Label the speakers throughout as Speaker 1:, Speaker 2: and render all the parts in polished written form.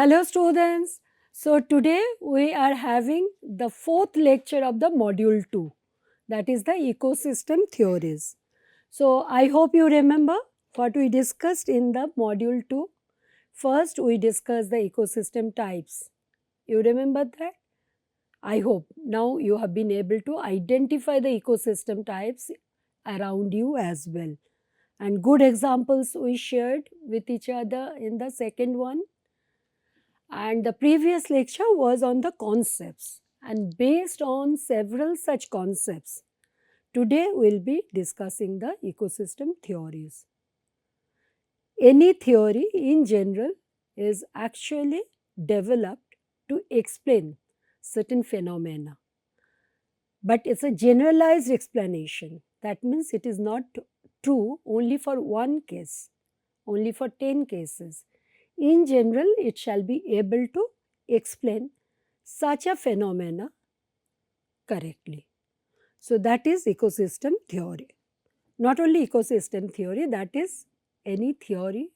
Speaker 1: Hello students. So today we are having the fourth lecture of the module 2, that is the ecosystem theories. So I hope you remember what we discussed in the module 2. First we discussed the ecosystem types. You remember that? I hope now you have been able to identify the ecosystem types around you as well. And good examples we shared with each other in the second one, and the previous lecture was on the concepts, and based on several such concepts, today we'll be discussing the ecosystem theories. Any theory in general is actually developed to explain certain phenomena, but it's a generalized explanation. That means it is not true only for one case, only for 10 cases. In general, it shall be able to explain such a phenomena correctly. So, that is ecosystem theory. Not only ecosystem theory, that is any theory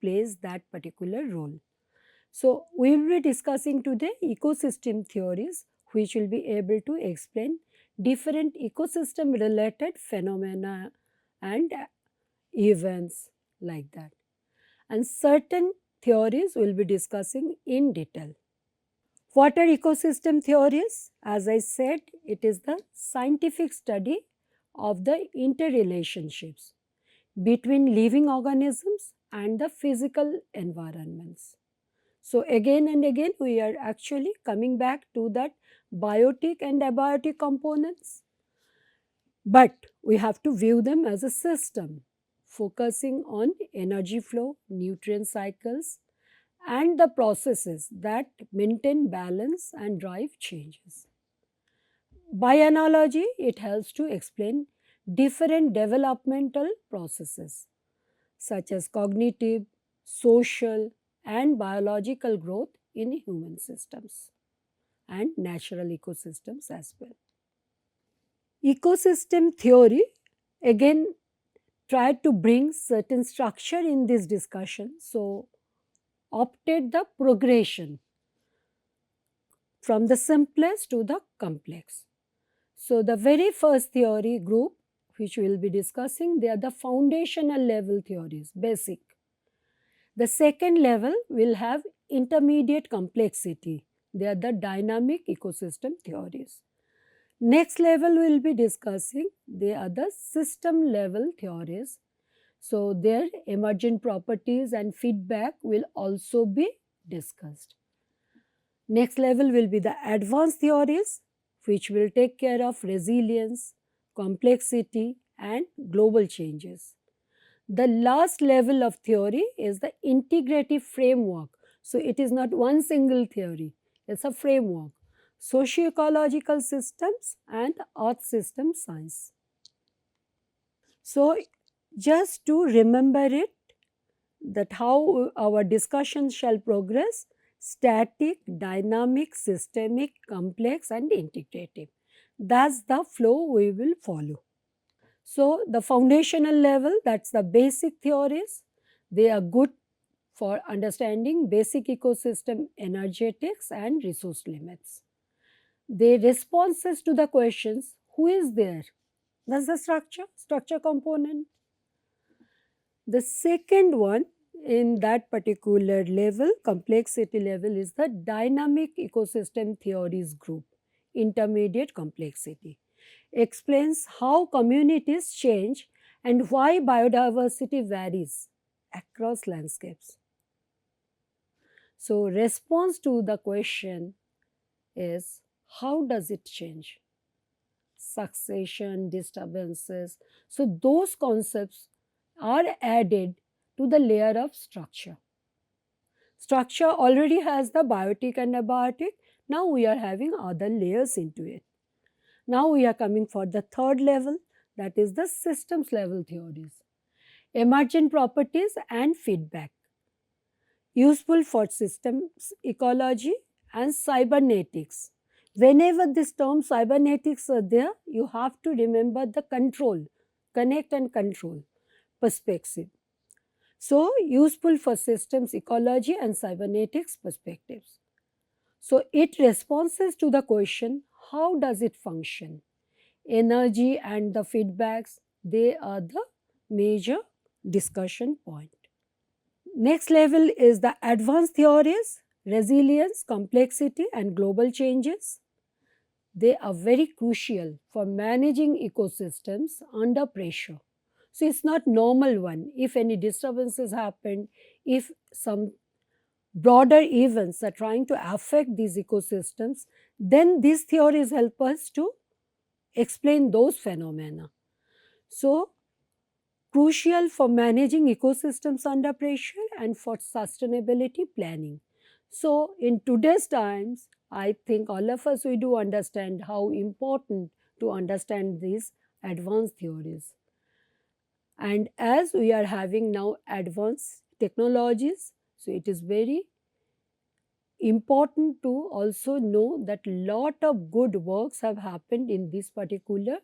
Speaker 1: plays that particular role. So, we will be discussing today ecosystem theories, which will be able to explain different ecosystem related phenomena and events like that. And certain theories we will be discussing in detail. What are ecosystem theories? As I said, it is the scientific study of the interrelationships between living organisms and the physical environments. So, again and again, we are actually coming back to that biotic and abiotic components, but we have to view them as a system, focusing on energy flow, nutrient cycles, and the processes that maintain balance and drive changes. By analogy, it helps to explain different developmental processes such as cognitive, social, and biological growth in human systems and natural ecosystems as well. Ecosystem theory again tried to bring certain structure in this discussion, so opted the progression from the simplest to the complex. So, the very first theory group which we will be discussing, they are the foundational level theories, basic. The second level will have intermediate complexity, they are the dynamic ecosystem theories. Next level we will be discussing, they are the system level theories. So, their emergent properties and feedback will also be discussed. Next level will be the advanced theories, which will take care of resilience, complexity, and global changes. The last level of theory is the integrative framework. So, it is not one single theory, it is a framework. Socio-ecological systems and earth system science. So, just to remember it, that how our discussion shall progress: static, dynamic, systemic, complex, and integrative. That's the flow we will follow. So, the foundational level, that's the basic theories. They are good for understanding basic ecosystem energetics and resource limits. They responses to the questions, who is there? That's the structure component. The second one in that particular level, complexity level, is the dynamic ecosystem theories group, intermediate complexity. Explains how communities change and why biodiversity varies across landscapes. So, response to the question is, how does it change? Succession, disturbances. So, those concepts are added to the layer of structure. Structure already has the biotic and abiotic. Now we are having other layers into it. Now we are coming for the third level, that is the systems level theories. Emergent properties and feedback. Useful for systems ecology and cybernetics. Whenever this term cybernetics are there, you have to remember the control, connect and control perspective. So useful for systems ecology and cybernetics perspectives. So it responses to the question, how does it function? Energy and the feedbacks, they are the major discussion point. Next level is the advanced theories, resilience, complexity and global changes. They are very crucial for managing ecosystems under pressure. So it's not normal one. If any disturbances happen, if some broader events are trying to affect these ecosystems, then these theories help us to explain those phenomena. So crucial for managing ecosystems under pressure and for sustainability planning. So, in today's times, I think all of us we do understand how important to understand these advanced theories. And as we are having now advanced technologies, so it is very important to also know that lot of good works have happened in this particular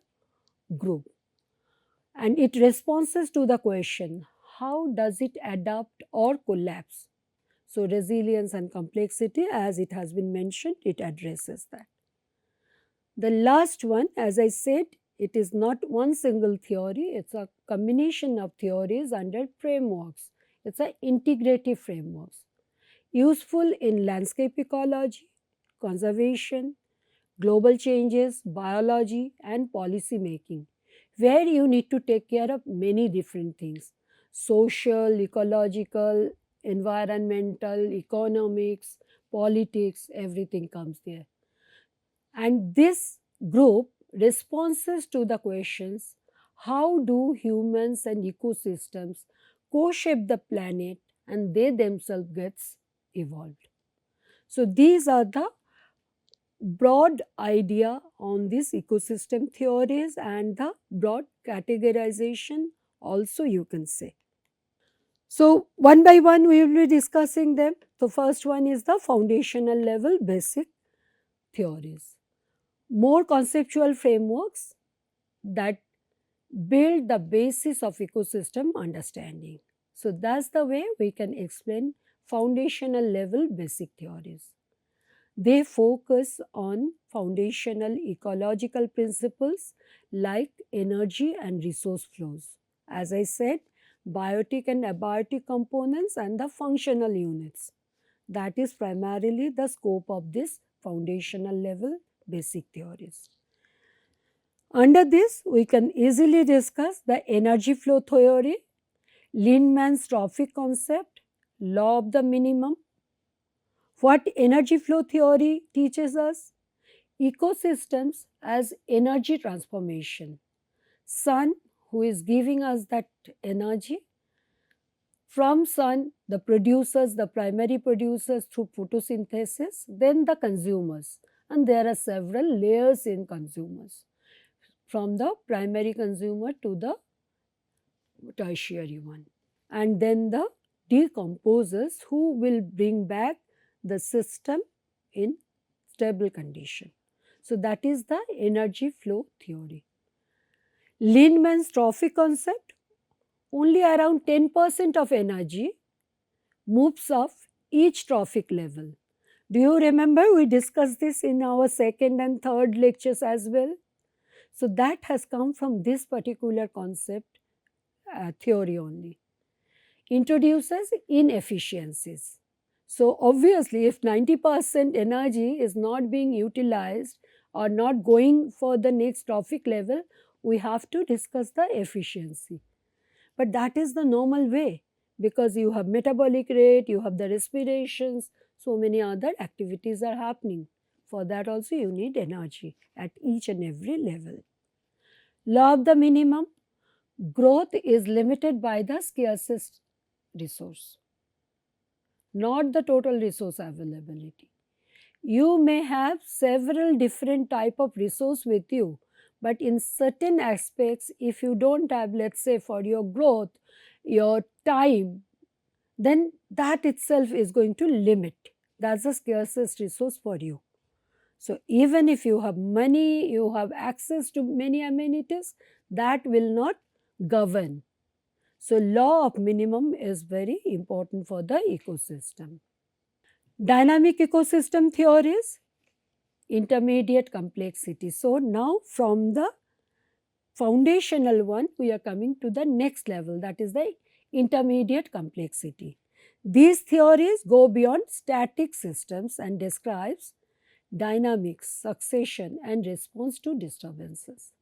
Speaker 1: group. And it responses to the question, how does it adapt or collapse? So resilience and complexity, as it has been mentioned, it addresses that. The last one, as I said, it is not one single theory, it's a combination of theories under frameworks. It's an integrative frameworks, useful in landscape ecology, conservation, global changes, biology, and policy making, where you need to take care of many different things: social, ecological, environmental, economics, politics, everything comes there. And this group responses to the questions, how do humans and ecosystems co-shape the planet and they themselves gets evolved. So these are the broad idea on this ecosystem theories and the broad categorization also you can say. So one by one we will be discussing them. The first one is the foundational level basic theories. More conceptual frameworks that build the basis of ecosystem understanding. So that's the way we can explain foundational level basic theories. They focus on foundational ecological principles like energy and resource flows. As I said, biotic and abiotic components and the functional units. That is primarily the scope of this foundational level basic theories. Under this, we can easily discuss the energy flow theory, Lindeman's trophic concept, law of the minimum. What energy flow theory teaches us? Ecosystems as energy transformation. Sun, who is giving us that energy. From sun, the producers, the primary producers through photosynthesis, then the consumers. And there are several layers in consumers, from the primary consumer to the tertiary one. And then the decomposers who will bring back the system in stable condition. So that is the energy flow theory. Lindeman's trophic concept, only around 10% of energy moves off each trophic level. Do you remember we discussed this in our second and third lectures as well? So that has come from this particular concept theory only. Introduces inefficiencies. So obviously if 90% energy is not being utilized or not going for the next trophic level, we have to discuss the efficiency. But that is the normal way, because you have metabolic rate, you have the respirations, so many other activities are happening. For that also you need energy at each and every level. Law of the minimum, growth is limited by the scarcest resource, not the total resource availability. You may have several different type of resource with you, but in certain aspects, if you don't have, let's say for your growth, your time, then that itself is going to limit. That's the scarcest resource for you. So even if you have money, you have access to many amenities, that will not govern. So, law of minimum is very important for the ecosystem. Dynamic ecosystem theories, intermediate complexity. So, now from the foundational one, we are coming to the next level, that is the intermediate complexity. These theories go beyond static systems and describes dynamics, succession and response to disturbances.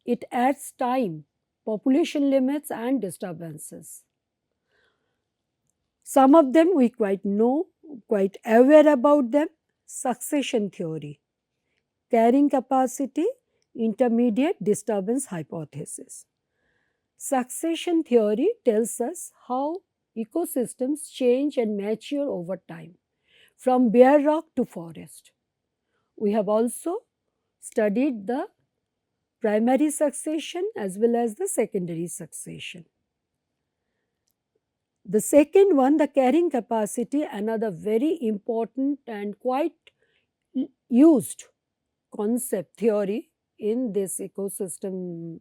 Speaker 1: It adds time, population limits and disturbances. Some of them we quite know, quite aware about them. Succession theory, carrying capacity, intermediate disturbance hypothesis. Succession theory tells us how ecosystems change and mature over time, from bare rock to forest. We have also studied the primary succession as well as the secondary succession. The second one, the carrying capacity, another very important and quite used concept theory in this ecosystem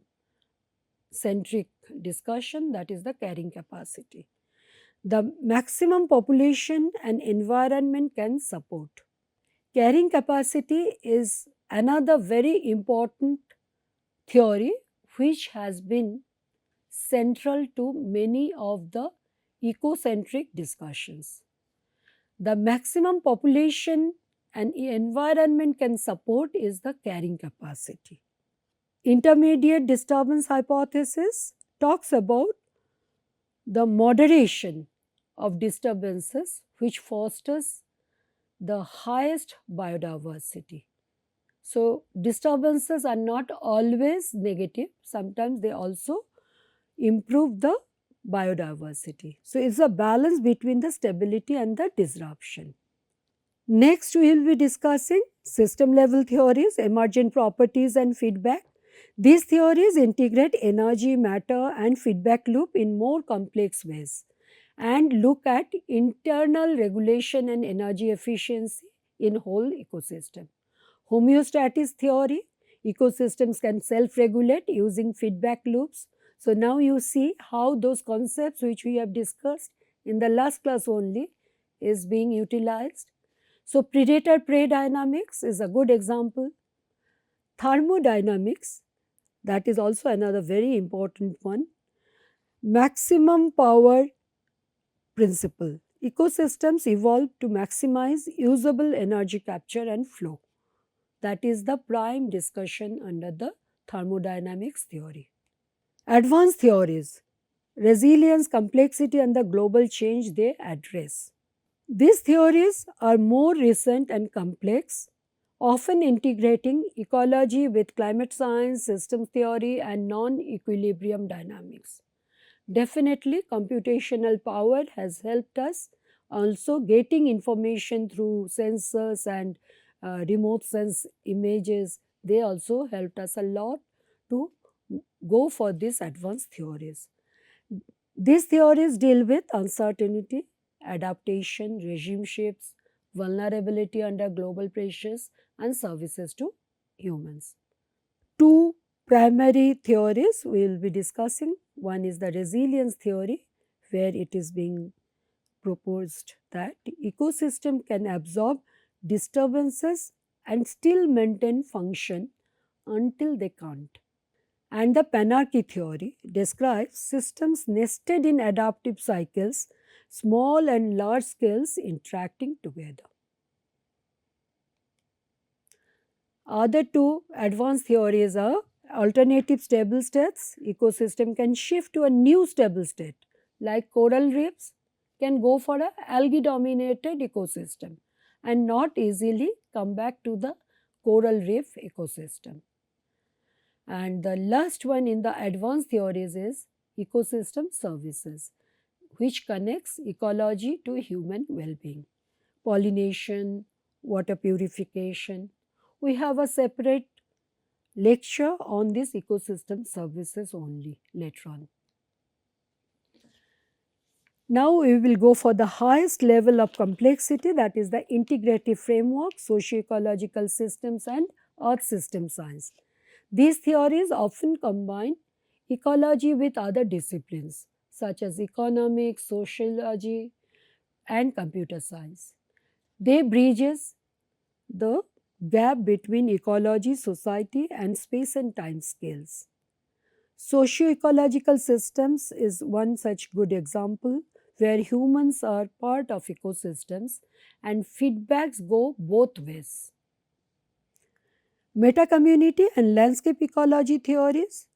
Speaker 1: centric discussion, that is the carrying capacity. The maximum population and environment can support. Carrying capacity is another very important theory which has been central to many of the ecocentric discussions. The maximum population and environment can support is the carrying capacity. Intermediate disturbance hypothesis talks about the moderation of disturbances which fosters the highest biodiversity. So, disturbances are not always negative, sometimes they also improve the biodiversity. So, it's a balance between the stability and the disruption. Next, we will be discussing system level theories, emergent properties and feedback. These theories integrate energy, matter and feedback loop in more complex ways and look at internal regulation and energy efficiency in whole ecosystem. Homeostatic theory, ecosystems can self-regulate using feedback loops. So, now you see how those concepts which we have discussed in the last class only is being utilized. So, predator-prey dynamics is a good example. Thermodynamics, that is also another very important one. Maximum power principle. Ecosystems evolve to maximize usable energy capture and flow. That is the prime discussion under the thermodynamics theory. Advanced theories, resilience, complexity and the global change they address. These theories are more recent and complex, often integrating ecology with climate science, system theory and non-equilibrium dynamics. Definitely computational power has helped us also getting information through sensors and remote sense images. They also helped us a lot to go for these advanced theories. These theories deal with uncertainty, adaptation, regime shifts, vulnerability under global pressures and services to humans. Two primary theories we will be discussing. One is the resilience theory, where it is being proposed that ecosystem can absorb disturbances and still maintain function until they can't. And the panarchy theory describes systems nested in adaptive cycles, small and large scales interacting together. Other two advanced theories are alternative stable states. Ecosystem can shift to a new stable state, like coral reefs can go for an algae dominated ecosystem and not easily come back to the coral reef ecosystem. And the last one in the advanced theories is ecosystem services, which connects ecology to human well-being, pollination, water purification. We have a separate lecture on this ecosystem services only later on. Now we will go for the highest level of complexity, that is the integrative framework, socio-ecological systems and earth system science. These theories often combine ecology with other disciplines such as economics, sociology, and computer science. They bridges the gap between ecology, society, and space and time scales. Socio-ecological systems is one such good example where humans are part of ecosystems and feedbacks go both ways. Meta-community and landscape ecology theories,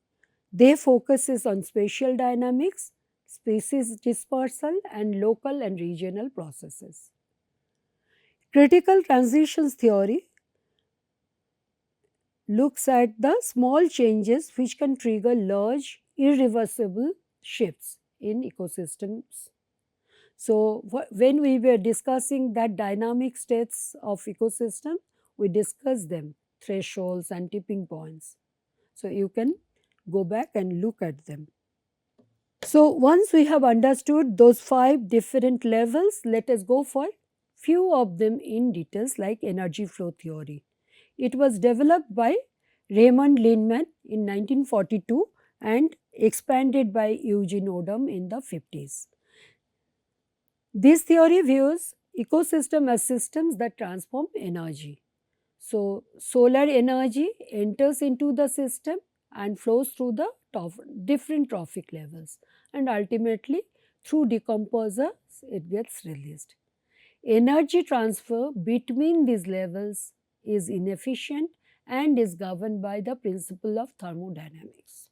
Speaker 1: they focuses on spatial dynamics, species dispersal and local and regional processes. Critical transitions theory looks at the small changes which can trigger large irreversible shifts in ecosystems. So, when we were discussing that dynamic states of ecosystem, we discussed them, thresholds and tipping points. So, you can go back and look at them. So, once we have understood those 5 different levels, let us go for few of them in details like energy flow theory. It was developed by Raymond Linneman in 1942 and expanded by Eugene Odum in the 50s. This theory views ecosystem as systems that transform energy. So, solar energy enters into the system and flows through the different trophic levels, and ultimately through decomposers it gets released. Energy transfer between these levels is inefficient and is governed by the principle of thermodynamics.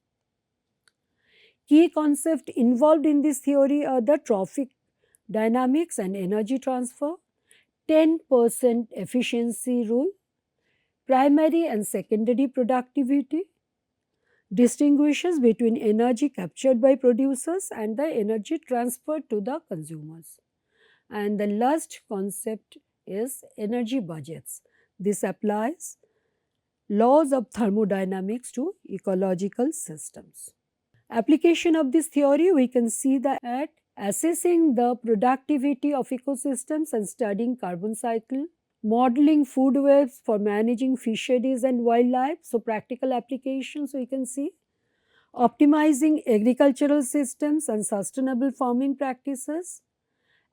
Speaker 1: Key concepts involved in this theory are the trophic dynamics and energy transfer, 10% efficiency rule, primary and secondary productivity, distinguishes between energy captured by producers and the energy transferred to the consumers. And the last concept is energy budgets. This applies laws of thermodynamics to ecological systems. Application of this theory, we can see that assessing the productivity of ecosystems and studying carbon cycle, modeling food webs for managing fisheries and wildlife, so practical applications we can see, optimizing agricultural systems and sustainable farming practices,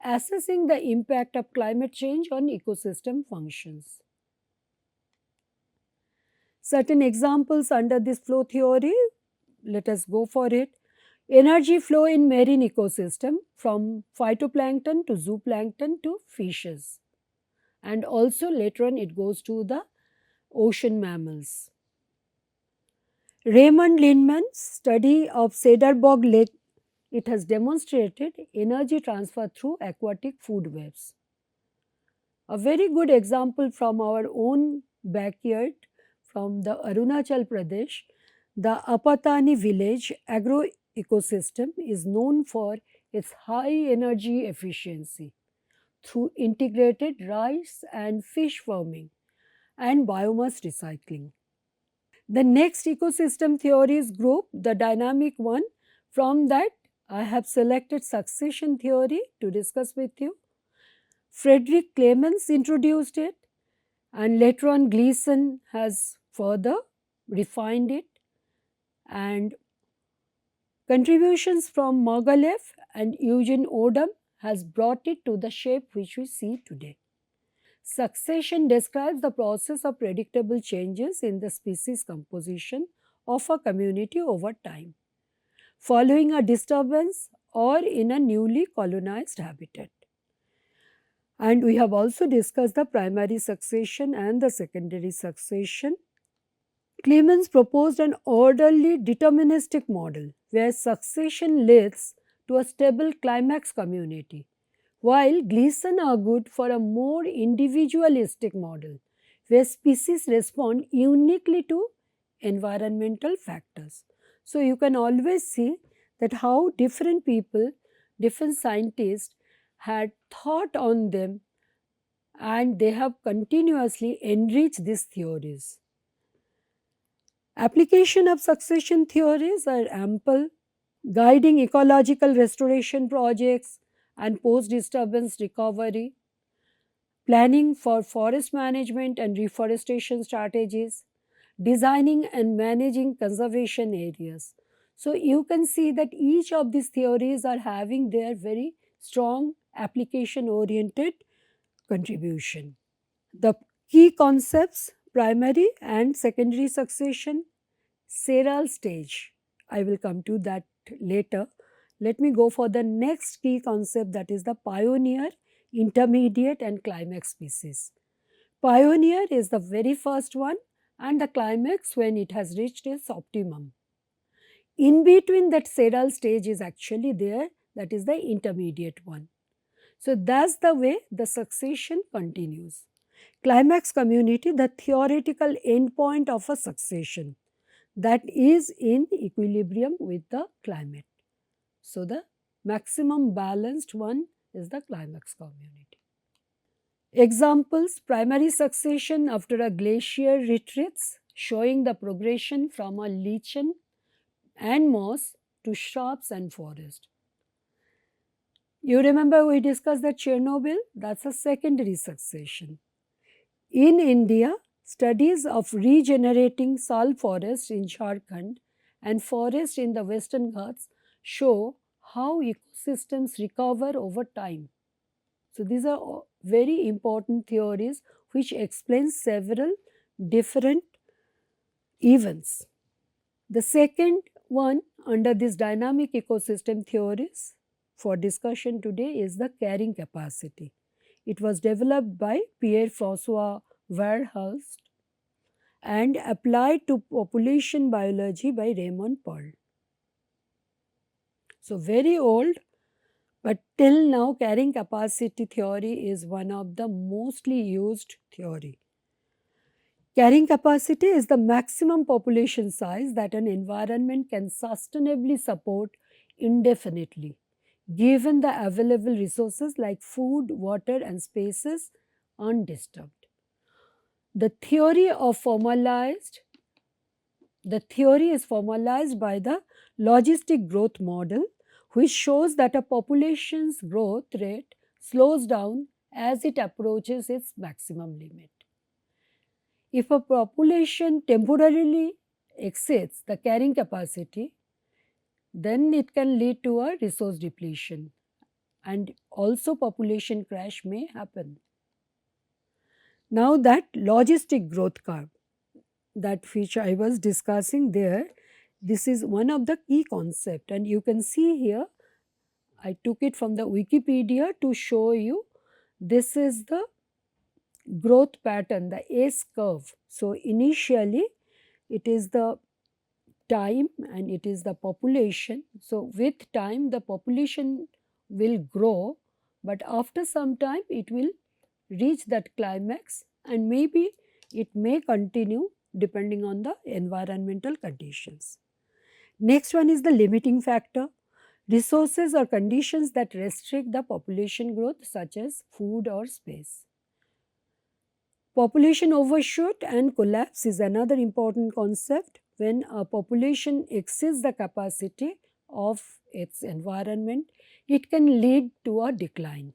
Speaker 1: assessing the impact of climate change on ecosystem functions. Certain examples under this flow theory, let us go for it. Energy flow in marine ecosystem from phytoplankton to zooplankton to fishes, and also later on it goes to the ocean mammals. Raymond Linneman's study of Cedar Bog Lake, it has demonstrated energy transfer through aquatic food webs. A very good example from our own backyard, from the Arunachal Pradesh, the Apatani village agro ecosystem is known for its high energy efficiency through integrated rice and fish farming and biomass recycling. The next ecosystem theories group, the dynamic one, from that I have selected succession theory to discuss with you. Frederick Clemens introduced it and later on Gleason has further refined it, and contributions from Margalef and Eugene Odum has brought it to the shape which we see today. Succession describes the process of predictable changes in the species composition of a community over time, following a disturbance or in a newly colonized habitat. And we have also discussed the primary succession and the secondary succession. Clemens proposed an orderly deterministic model where succession leads to a stable climax community, while Gleason argued for a more individualistic model where species respond uniquely to environmental factors. So, you can always see that how different people, different scientists had thought on them and they have continuously enriched these theories. Application of succession theories are ample, guiding ecological restoration projects and post-disturbance recovery, planning for forest management and reforestation strategies, designing and managing conservation areas. So you can see that each of these theories are having their very strong application oriented contribution. The key concepts: primary and secondary succession, Serral stage. I will come to that later. Let me go for the next key concept, that is the pioneer, intermediate and climax species. Pioneer is the very first one and the climax when it has reached its optimum. In between that Serral stage is actually there, that is the intermediate one. So that's the way the succession continues. Climax community, the theoretical endpoint of a succession that is in equilibrium with the climate. So the maximum balanced one is the climax community. Examples: primary succession after a glacier retreats, showing the progression from a lichen and moss to shrubs and forest. You remember we discussed that Chernobyl, that's a secondary succession. In India, studies of regenerating sal forest in Jharkhand and forest in the Western Ghats show how ecosystems recover over time. So these are very important theories which explain several different events. The second one under this dynamic ecosystem theories for discussion today is the carrying capacity. It was developed by Pierre-François Verhulst and applied to population biology by Raymond Pearl. So very old, but till now carrying capacity theory is one of the mostly used theory. Carrying capacity is the maximum population size that an environment can sustainably support indefinitely, given the available resources like food, water and spaces undisturbed. The theory is formalized by the logistic growth model, which shows that a population's growth rate slows down as it approaches its maximum limit. If a population temporarily exceeds the carrying capacity, then it can lead to a resource depletion and also population crash may happen. Now that logistic growth curve, that which I was discussing there, this is one of the key concept, and you can see here I took it from the Wikipedia to show you. This is the growth pattern, the S curve. So initially it is the time and it is the population. So with time the population will grow, but after some time it will reach that climax and maybe it may continue depending on the environmental conditions. Next one is the limiting factor. Resources or conditions that restrict the population growth such as food or space. Population overshoot and collapse is another important concept. When a population exceeds the capacity of its environment, it can lead to a decline.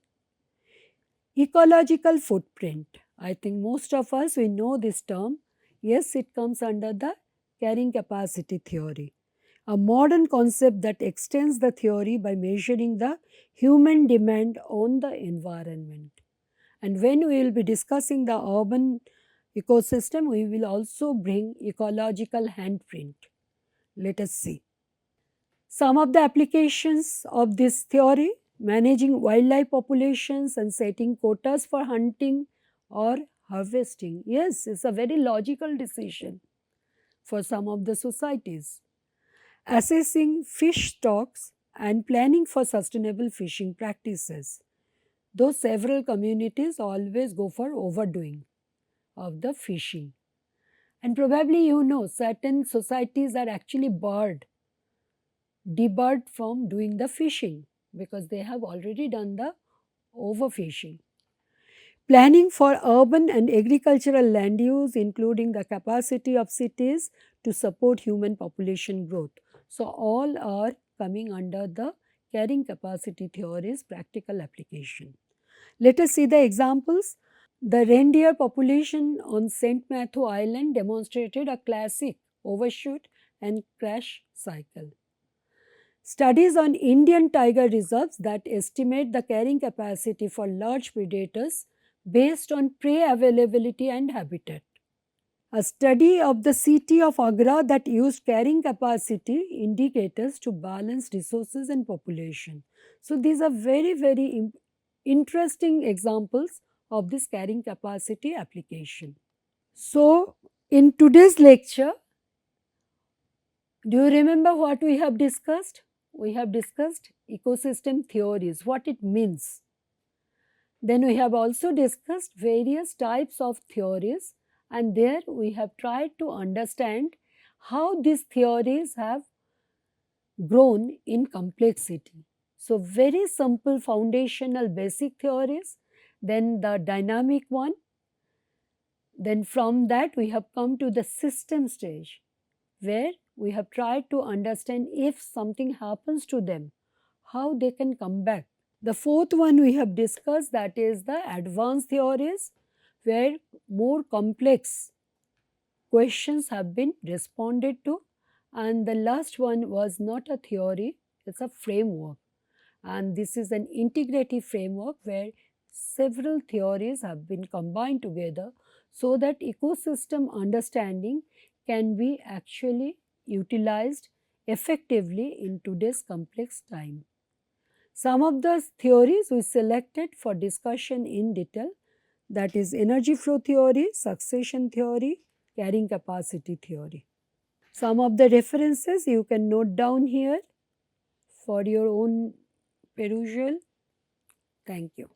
Speaker 1: Ecological footprint. I think most of us we know this term. Yes, it comes under the carrying capacity theory, a modern concept that extends the theory by measuring the human demand on the environment. And when we will be discussing the urban ecosystem, we will also bring ecological handprint. Let us see. Some of the applications of this theory: managing wildlife populations and setting quotas for hunting or harvesting. Yes, it's a very logical decision for some of the societies. Assessing fish stocks and planning for sustainable fishing practices. Though several communities always go for overdoing of the fishing. And probably you know certain societies are actually debarred from doing the fishing because they have already done the overfishing. Planning for urban and agricultural land use, including the capacity of cities to support human population growth. So all are coming under the carrying capacity theory's practical application. Let us see the examples. The reindeer population on St. Matthew Island demonstrated a classic overshoot and crash cycle. Studies on Indian tiger reserves that estimate the carrying capacity for large predators based on prey availability and habitat. A study of the city of Agra that used carrying capacity indicators to balance resources and population. So, these are very interesting examples of this carrying capacity application. So, in today's lecture, do you remember what we have discussed? We have discussed ecosystem theories, what it means. Then we have also discussed various types of theories, and there we have tried to understand how these theories have grown in complexity. So, very simple foundational basic theories, then the dynamic one, then from that we have come to the system stage where we have tried to understand if something happens to them, how they can come back. The fourth one we have discussed, that is the advanced theories, where more complex questions have been responded to. And the last one was not a theory, it's a framework. And this is an integrative framework where several theories have been combined together so that ecosystem understanding can be actually utilized effectively in today's complex time. Some of the theories we selected for discussion in detail, that is energy flow theory, succession theory, carrying capacity theory. Some of the references you can note down here for your own perusal. Thank you.